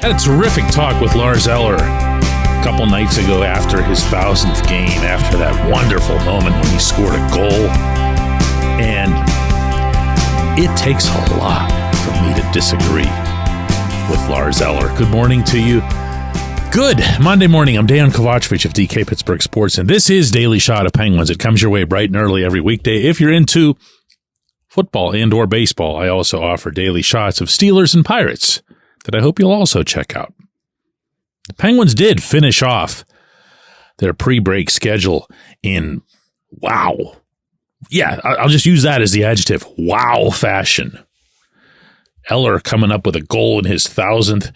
Had a terrific talk with Lars Eller a couple nights ago after his 1,000th game, after that wonderful moment when he scored a goal. And it takes a lot for me to disagree with Lars Eller. Good morning to you. Good Monday morning. I'm Dejan Kovacevic of DK Pittsburgh Sports, and this is Daily Shot of Penguins. It comes your way bright and early every weekday. If you're into football and or baseball, I also offer daily shots of Steelers and Pirates that I hope you'll also check out. The Penguins did finish off their pre-break schedule in wow. Yeah, I'll just use that as the adjective, wow fashion. Eller coming up with a goal in his 1,000th,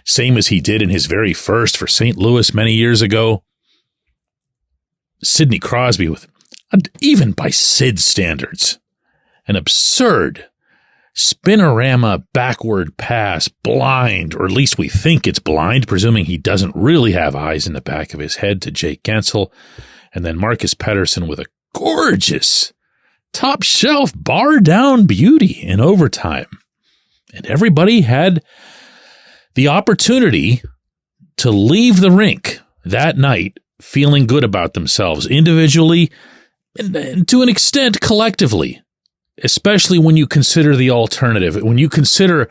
same as he did in his very first for St. Louis many years ago. Sidney Crosby with, even by Sid's standards, an absurd spinorama backward pass, blind, or at least we think it's blind, presuming he doesn't really have eyes in the back of his head, to Jake Gensel. And then Marcus Pettersson with a gorgeous top shelf bar down beauty in overtime. And everybody had the opportunity to leave the rink that night feeling good about themselves individually and to an extent collectively. Especially when you consider the alternative, when you consider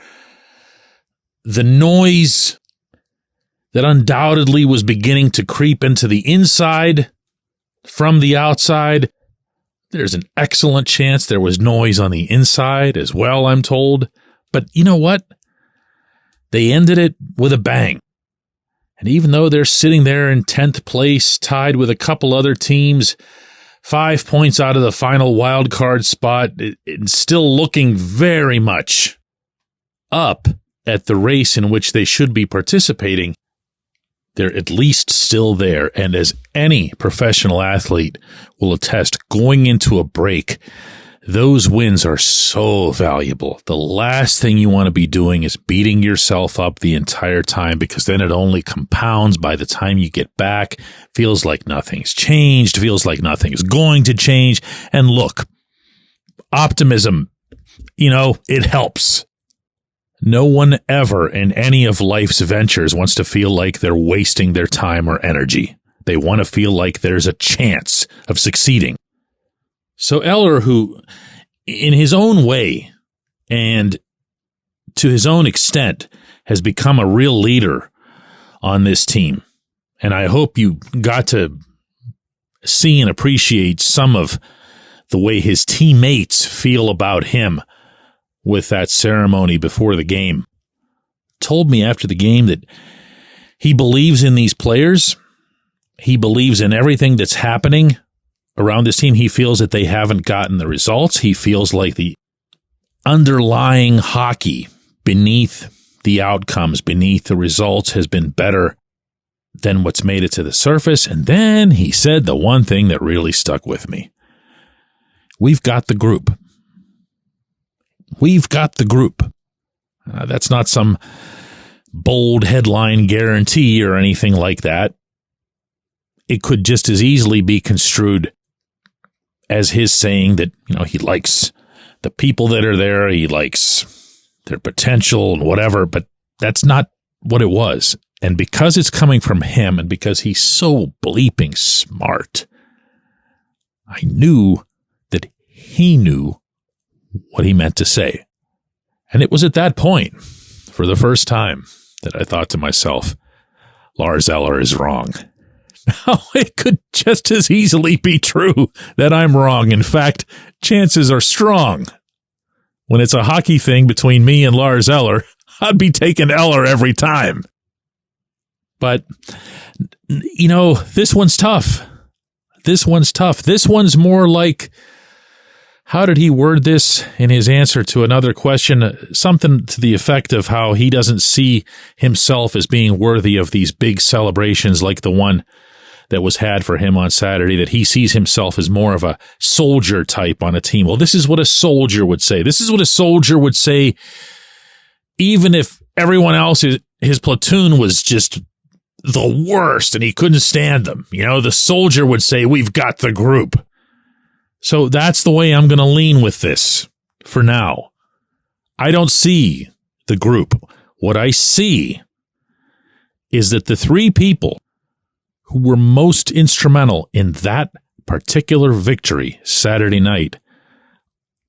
the noise that undoubtedly was beginning to creep into the inside from the outside. There's an excellent chance there was noise on the inside as well, I'm told. But you know what? They ended it with a bang. And even though they're sitting there in 10th place, tied with a couple other teams, 5 points out of the final wild card spot, it's still looking very much up at the race in which they should be participating. They're at least still there. And as any professional athlete will attest, going into a break, those wins are so valuable. The last thing you want to be doing is beating yourself up the entire time, because then it only compounds by the time you get back. Feels like nothing's changed, feels like nothing's going to change. And look, optimism, it helps. No one ever in any of life's ventures wants to feel like they're wasting their time or energy. They want to feel like there's a chance of succeeding. So Eller, who in his own way and to his own extent has become a real leader on this team, and I hope you got to see and appreciate some of the way his teammates feel about him with that ceremony before the game, told me after the game that he believes in these players. He believes in everything that's happening around this team. He feels that they haven't gotten the results. He feels like the underlying hockey beneath the outcomes, beneath the results, has been better than what's made it to the surface. And then he said the one thing that really stuck with me. We've got the group. We've got the group. That's not some bold headline guarantee or anything like that. It could just as easily be construed as his saying that, he likes the people that are there, he likes their potential and whatever, but that's not what it was. And because it's coming from him and because he's so bleeping smart, I knew that he knew what he meant to say. And it was at that point, for the first time, that I thought to myself, Lars Eller is wrong. Now, it could just as easily be true that I'm wrong. In fact, chances are strong. When it's a hockey thing between me and Lars Eller, I'd be taking Eller every time. But, this one's tough. This one's more like, how did he word this in his answer to another question? Something to the effect of how he doesn't see himself as being worthy of these big celebrations like the one that was had for him on Saturday, that he sees himself as more of a soldier type on a team. Well, this is what a soldier would say. This is what a soldier would say even if everyone else, his platoon was just the worst and he couldn't stand them. The soldier would say, we've got the group. So that's the way I'm going to lean with this for now. I don't see the group. What I see is that the three people who were most instrumental in that particular victory Saturday night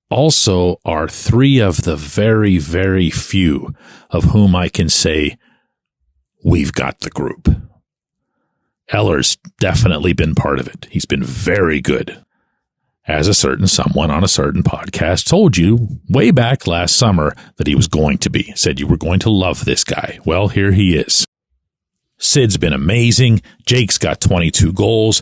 also are three of the very, very few of whom I can say, we've got the group. Eller's definitely been part of it. He's been very good. As a certain someone on a certain podcast told you way back last summer that he was going to be. Said you were going to love this guy. Well, here he is. Sid's been amazing. Jake's got 22 goals.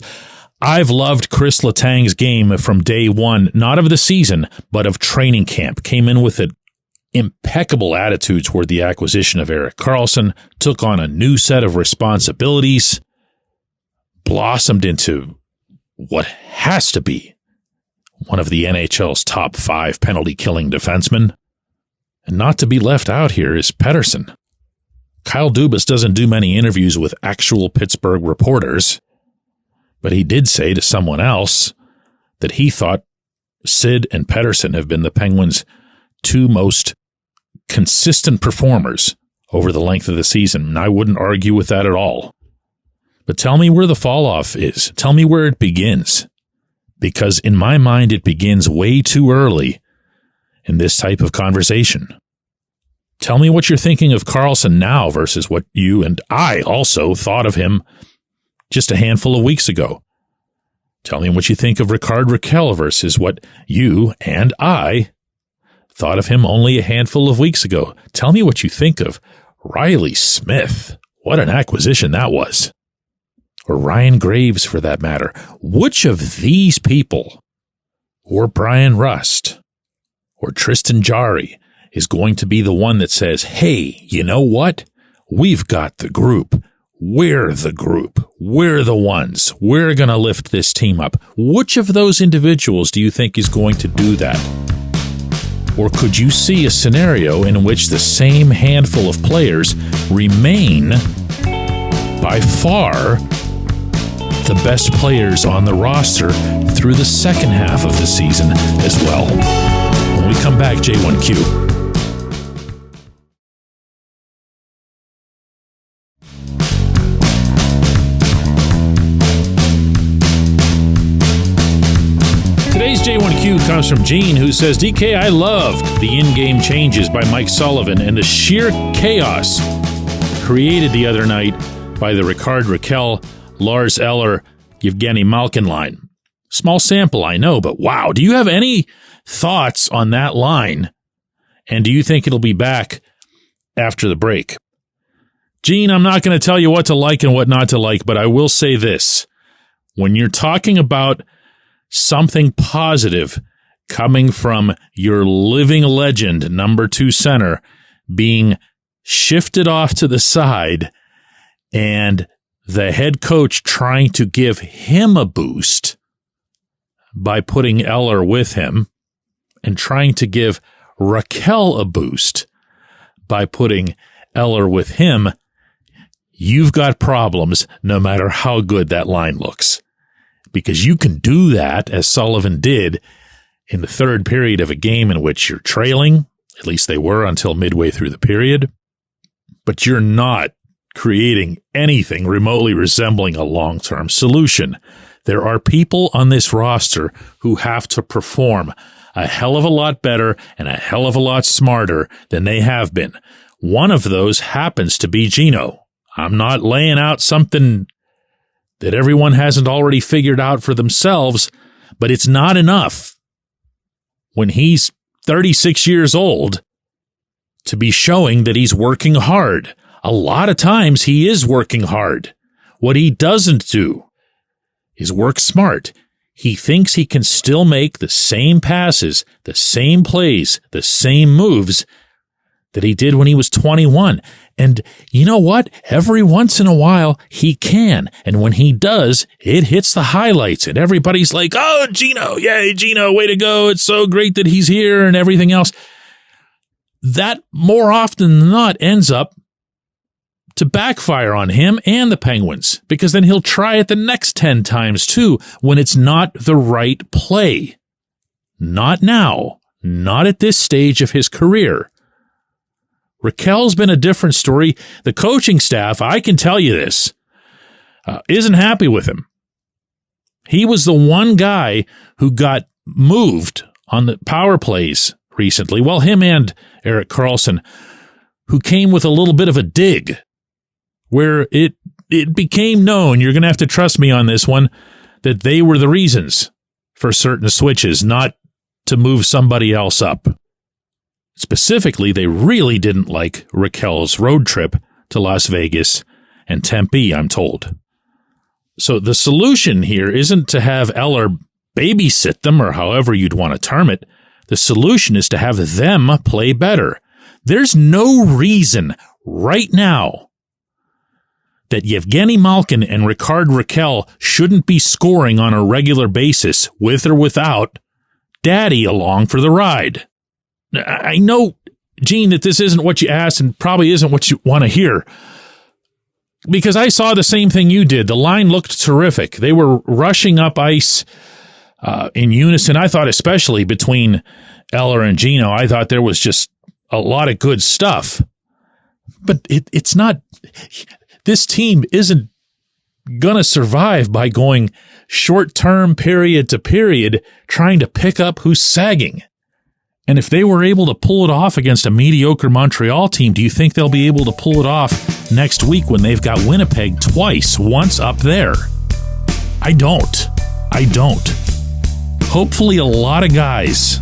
I've loved Chris Letang's game from day one, not of the season, but of training camp. Came in with an impeccable attitude toward the acquisition of Erik Karlsson, took on a new set of responsibilities, blossomed into what has to be one of the NHL's top 5 penalty-killing defensemen. And not to be left out here is Pettersson. Kyle Dubas doesn't do many interviews with actual Pittsburgh reporters, but he did say to someone else that he thought Sid and Pettersson have been the Penguins' two most consistent performers over the length of the season, and I wouldn't argue with that at all. But tell me where the fall-off is. Tell me where it begins. Because in my mind, it begins way too early in this type of conversation. Tell me what you're thinking of Karlsson now versus what you and I also thought of him just a handful of weeks ago. Tell me what you think of Rickard Rakell versus what you and I thought of him only a handful of weeks ago. Tell me what you think of Riley Smith. What an acquisition that was. Or Ryan Graves, for that matter. Which of these people, or Brian Rust, or Tristan Jarry, is going to be the one that says, hey, you know what? We've got the group. We're the group. We're the ones. We're going to lift this team up. Which of those individuals do you think is going to do that? Or could you see a scenario in which the same handful of players remain by far the best players on the roster through the second half of the season as well? When we come back, J1Q. Today's J1Q comes from Gene, who says, DK, I loved the in-game changes by Mike Sullivan and the sheer chaos created the other night by the Rickard Rakell, Lars Eller, Evgeny Malkin line. Small sample, I know, but wow. Do you have any thoughts on that line? And do you think it'll be back after the break? Gene, I'm not going to tell you what to like and what not to like, but I will say this. When you're talking about something positive coming from your living legend, number 2 center, being shifted off to the side and the head coach trying to give him a boost by putting Eller with him and trying to give Rakell a boost by putting Eller with him, you've got problems no matter how good that line looks. Because you can do that, as Sullivan did, in the third period of a game in which you're trailing, at least they were until midway through the period, but you're not creating anything remotely resembling a long-term solution. There are people on this roster who have to perform a hell of a lot better and a hell of a lot smarter than they have been. One of those happens to be Gino. I'm not laying out something that everyone hasn't already figured out for themselves, but it's not enough when he's 36 years old to be showing that he's working hard. A lot of times he is working hard. What he doesn't do is work smart. He thinks he can still make the same passes, the same plays, the same moves that he did when he was 21. And you know what? Every once in a while, he can. And when he does, it hits the highlights. And everybody's like, oh, Gino, yay, Gino, way to go. It's so great that he's here and everything else. That more often than not ends up to backfire on him and the Penguins, because then he'll try it the next 10 times too when it's not the right play. Not now. Not at this stage of his career. Raquel's been a different story. The coaching staff, I can tell you this, isn't happy with him. He was the one guy who got moved on the power plays recently. Well, him and Erik Karlsson, who came with a little bit of a dig, where it became known, you're going to have to trust me on this one, that they were the reasons for certain switches, not to move somebody else up. Specifically, they really didn't like Raquel's road trip to Las Vegas and Tempe, I'm told. So the solution here isn't to have Eller babysit them, or however you'd want to term it. The solution is to have them play better. There's no reason right now that Yevgeny Malkin and Rickard Rakell shouldn't be scoring on a regular basis, with or without Daddy along for the ride. I know, Gene, that this isn't what you asked and probably isn't what you want to hear, because I saw the same thing you did. The line looked terrific. They were rushing up ice in unison. I thought especially between Eller and Gino, I thought there was just a lot of good stuff. But it's not, this team isn't going to survive by going short-term, period to period, trying to pick up who's sagging. And if they were able to pull it off against a mediocre Montreal team, do you think they'll be able to pull it off next week when they've got Winnipeg twice, once up there? I don't. Hopefully a lot of guys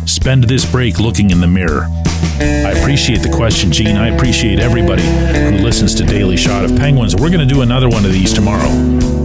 spend this break looking in the mirror. I appreciate the question, Gene. I appreciate everybody who listens to Daily Shot of Penguins. We're going to do another one of these tomorrow.